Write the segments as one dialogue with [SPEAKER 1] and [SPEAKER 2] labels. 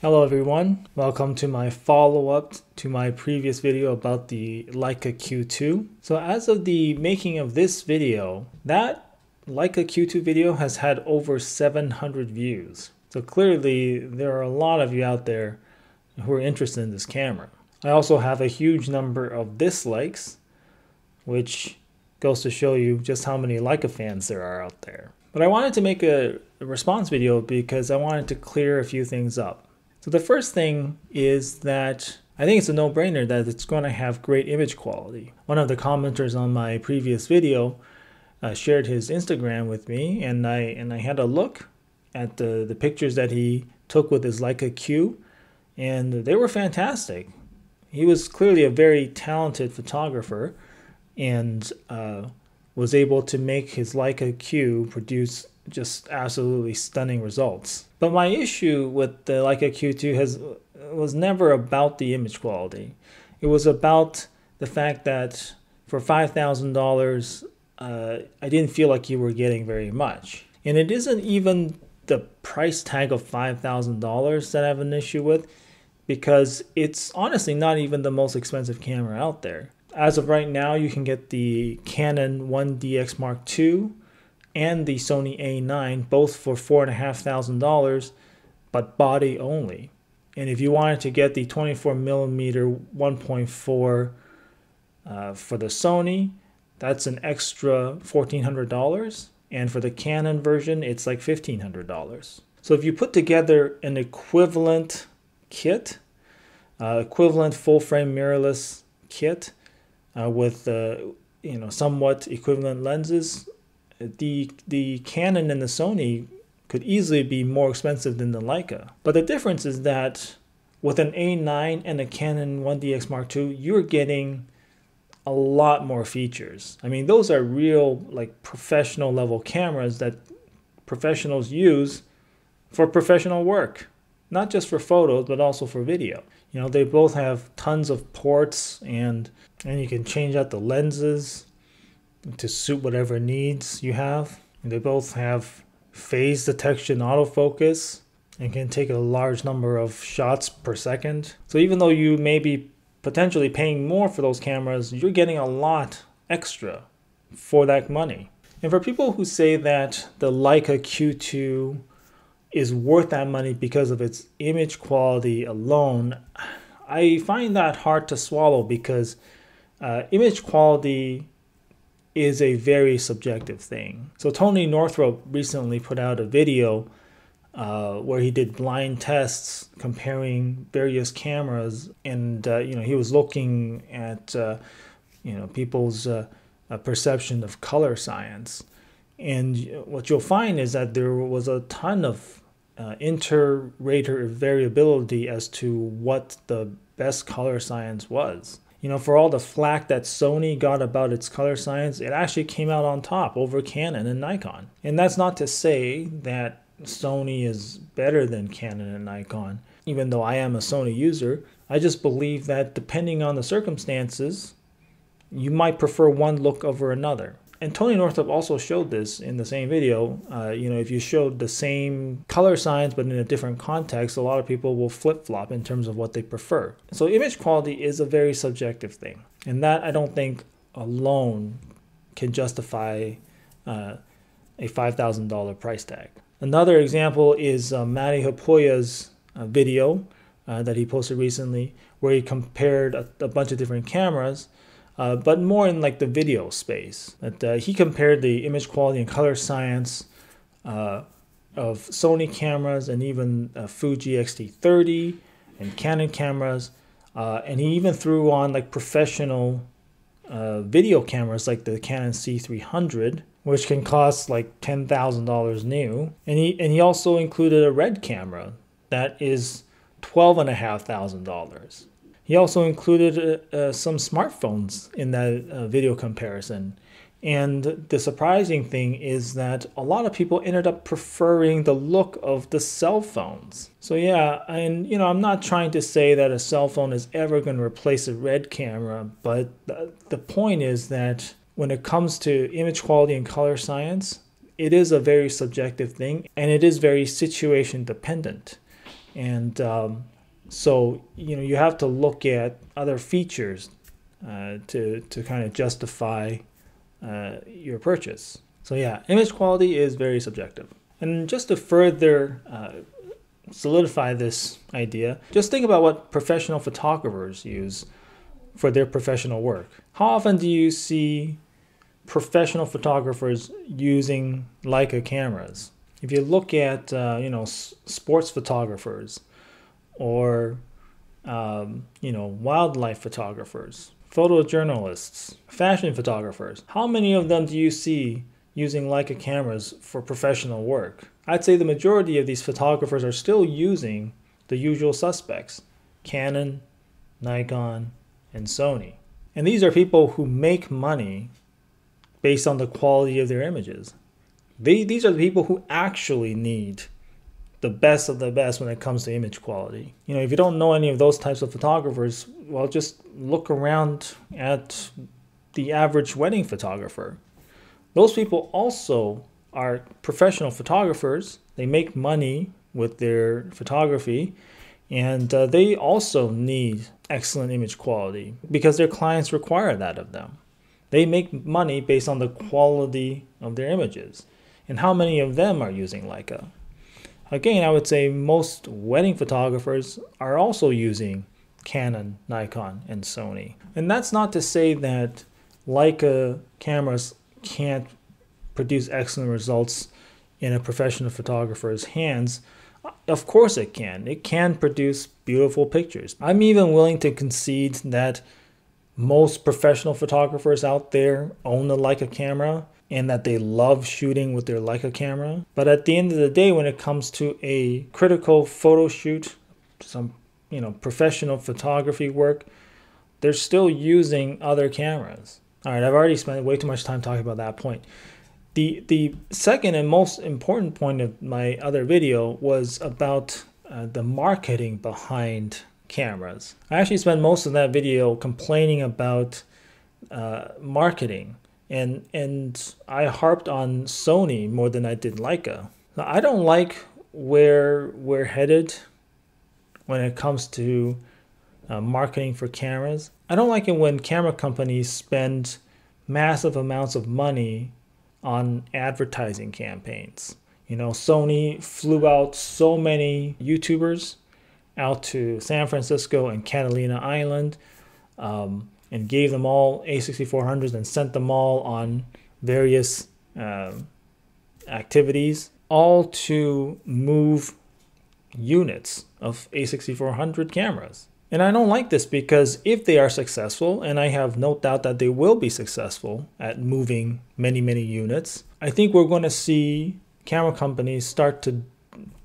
[SPEAKER 1] Hello everyone, welcome to my follow-up to my previous video about the Leica Q2. So as of the making of this video, that Leica Q2 video has had over 700 views. So clearly there are a lot of you out there who are interested in this camera. I also have a huge number of dislikes, which goes to show you just how many Leica fans there are out there. But I wanted to make a response video because I wanted to clear a few things up. So the first thing is that I think it's a no-brainer that it's going to have great image quality. One of the commenters on my previous video shared his Instagram with me, and I had a look at the pictures that he took with his Leica Q, and they were fantastic. He was clearly a very talented photographer and was able to make his Leica Q produce just absolutely stunning results. But my issue with the Leica Q2 was never about the image quality. It was about the fact that for $5,000, I didn't feel like you were getting very much. And it isn't even the price tag of $5,000 that I have an issue with, because it's honestly not even the most expensive camera out there. As of right now, you can get the Canon 1DX Mark II and the Sony A9, both for $4,500, but body only. And if you wanted to get the 24mm 1.4 for the Sony, that's an extra $1,400. And for the Canon version, it's like $1,500. So if you put together an equivalent kit, equivalent full-frame mirrorless kit with somewhat equivalent lenses, the Canon and the Sony could easily be more expensive than the Leica. But the difference is that with an A9 and a Canon 1DX Mark II, you're getting a lot more features. I mean, those are real, like, professional level cameras that professionals use for professional work, not just for photos, but also for video. You know, they both have tons of ports, and you can change out the lenses to suit whatever needs you have. And they both have phase detection autofocus and can take a large number of shots per second. So even though you may be potentially paying more for those cameras, you're getting a lot extra for that money. And for people who say that the Leica Q2 is worth that money because of its image quality alone, I find that hard to swallow, because image quality is a very subjective thing. So Tony Northrup recently put out a video where he did blind tests comparing various cameras, and he was looking at people's perception of color science. And what you'll find is that there was a ton of inter-rater variability as to what the best color science was. You know, for all the flack that Sony got about its color science, it actually came out on top over Canon and Nikon. And that's not to say that Sony is better than Canon and Nikon. Even though I am a Sony user, I just believe that depending on the circumstances, you might prefer one look over another. And Tony Northrup also showed this in the same video. If you showed the same color science but in a different context, a lot of people will flip-flop in terms of what they prefer. So image quality is a very subjective thing. And that, I don't think, alone can justify a $5,000 price tag. Another example is Matti Haapoja's video that he posted recently, where he compared a bunch of different cameras, but more in like the video space. That he compared the image quality and color science of Sony cameras and even Fuji X-T30 and Canon cameras, and he even threw on like professional video cameras like the Canon C300, which can cost like $10,000 new, and he also included a RED camera that is $12,500. He also included some smartphones in that video comparison. And the surprising thing is that a lot of people ended up preferring the look of the cell phones. So yeah, and I'm not trying to say that a cell phone is ever going to replace a RED camera, but the point is that when it comes to image quality and color science, it is a very subjective thing, and it is very situation dependent. And so you have to look at other features to kind of justify your purchase. So yeah, image quality is very subjective. And just to further solidify this idea, just think about what professional photographers use for their professional work. How often do you see professional photographers using Leica cameras? If you look at sports photographers or wildlife photographers, photojournalists, fashion photographers, how many of them do you see using Leica cameras for professional work? I'd say the majority of these photographers are still using the usual suspects: Canon, Nikon, and Sony. And these are people who make money based on the quality of their images. These are the people who actually need the best of the best when it comes to image quality. If you don't know any of those types of photographers, well, just look around at the average wedding photographer. Those people also are professional photographers. They make money with their photography, and they also need excellent image quality because their clients require that of them. They make money based on the quality of their images. And how many of them are using Leica? Again, I would say most wedding photographers are also using Canon, Nikon, and Sony. And that's not to say that Leica cameras can't produce excellent results in a professional photographer's hands. Of course it can. It can produce beautiful pictures. I'm even willing to concede that most professional photographers out there own a Leica camera and that they love shooting with their Leica camera. But at the end of the day, when it comes to a critical photo shoot, some professional photography work, they're still using other cameras. All right, I've already spent way too much time talking about that point. The second and most important point of my other video was about the marketing behind cameras. I actually spent most of that video complaining about marketing, and I harped on Sony more than I did Leica. Now, I don't like where we're headed when it comes to marketing for cameras. I don't like it when camera companies spend massive amounts of money on advertising campaigns. Sony flew out so many YouTubers out to San Francisco and Catalina Island and gave them all A6400s and sent them all on various activities, all to move units of A6400 cameras. And I don't like this because if they are successful, and I have no doubt that they will be successful at moving many, many units, I think we're going to see camera companies start to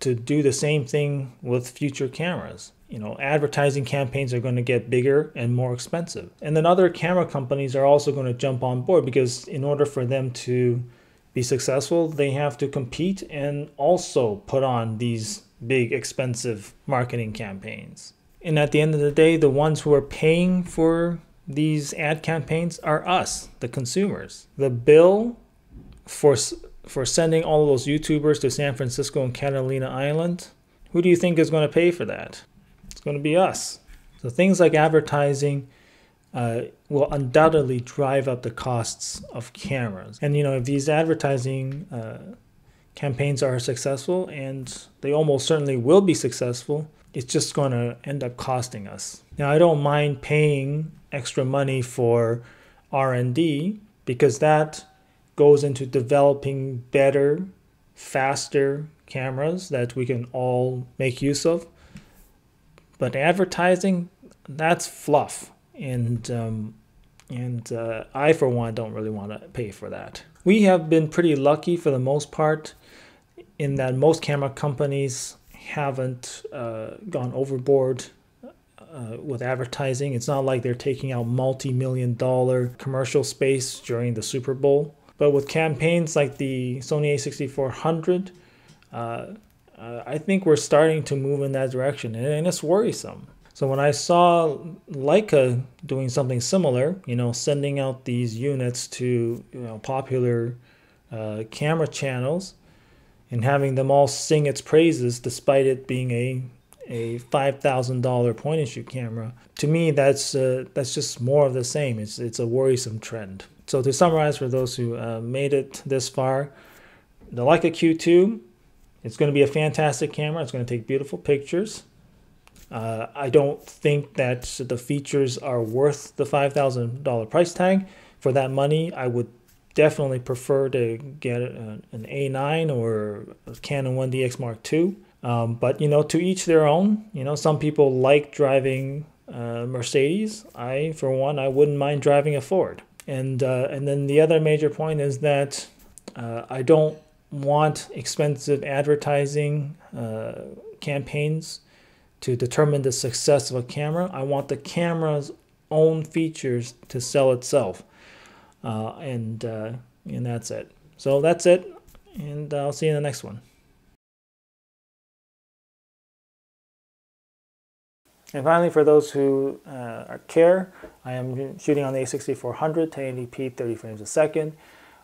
[SPEAKER 1] do the same thing with future cameras. Advertising campaigns are going to get bigger and more expensive. And then other camera companies are also going to jump on board because in order for them to be successful, they have to compete and also put on these big, expensive marketing campaigns. And at the end of the day, the ones who are paying for these ad campaigns are us, the consumers. The bill for sending all of those YouTubers to San Francisco and Catalina Island, who do you think is going to pay for that? It's going to be us. So things like advertising will undoubtedly drive up the costs of cameras. And if these advertising campaigns are successful, and they almost certainly will be successful, it's just going to end up costing us. Now, I don't mind paying extra money for R&D because that goes into developing better, faster cameras that we can all make use of. But advertising, that's fluff. And I, for one, don't really want to pay for that. We have been pretty lucky for the most part in that most camera companies haven't gone overboard with advertising. It's not like they're taking out multi-million-dollar commercial space during the Super Bowl. But with campaigns like the Sony A6400, I think we're starting to move in that direction, and it's worrisome. So when I saw Leica doing something similar, sending out these units to popular camera channels and having them all sing its praises despite it being a $5,000 point and shoot camera. To me, that's just more of the same. It's a worrisome trend. So to summarize for those who made it this far, the Leica Q2, it's going to be a fantastic camera. It's going to take beautiful pictures. I don't think that the features are worth the $5,000 price tag. For that money, I would definitely prefer to get an A9 or a Canon 1DX Mark II. But to each their own. Some people like driving Mercedes. For one, I wouldn't mind driving a Ford. And then the other major point is that I don't want expensive advertising campaigns to determine the success of a camera. I want the camera's own features to sell itself. And that's it. So that's it, and I'll see you in the next one. And finally, for those who care, I am shooting on the A6400, 1080p, 30 frames a second.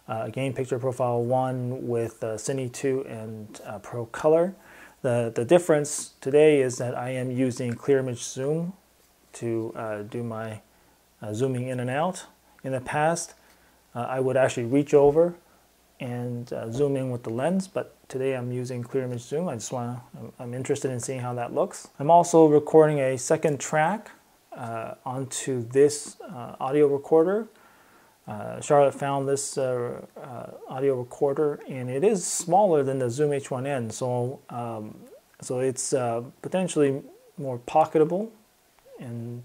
[SPEAKER 1] Again, picture profile 1 with Cine 2 and Pro Color. The difference today is that I am using clear image zoom to do my zooming in and out. In the past, I would actually reach over and zoom in with the lens, but today I'm using clear image zoom. I'm interested in seeing how that looks. I'm also recording a second track onto this audio recorder. Charlotte found this audio recorder, and it is smaller than the Zoom H1N, so it's potentially more pocketable and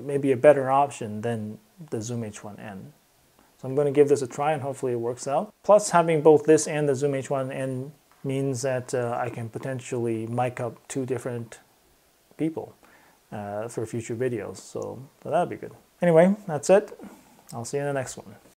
[SPEAKER 1] maybe a better option than the Zoom H1N. So I'm going to give this a try, and hopefully it works out. Plus, having both this and the Zoom H1N means that I can potentially mic up 2 different people for future videos, so that'd be good. Anyway, that's it. I'll see you in the next one.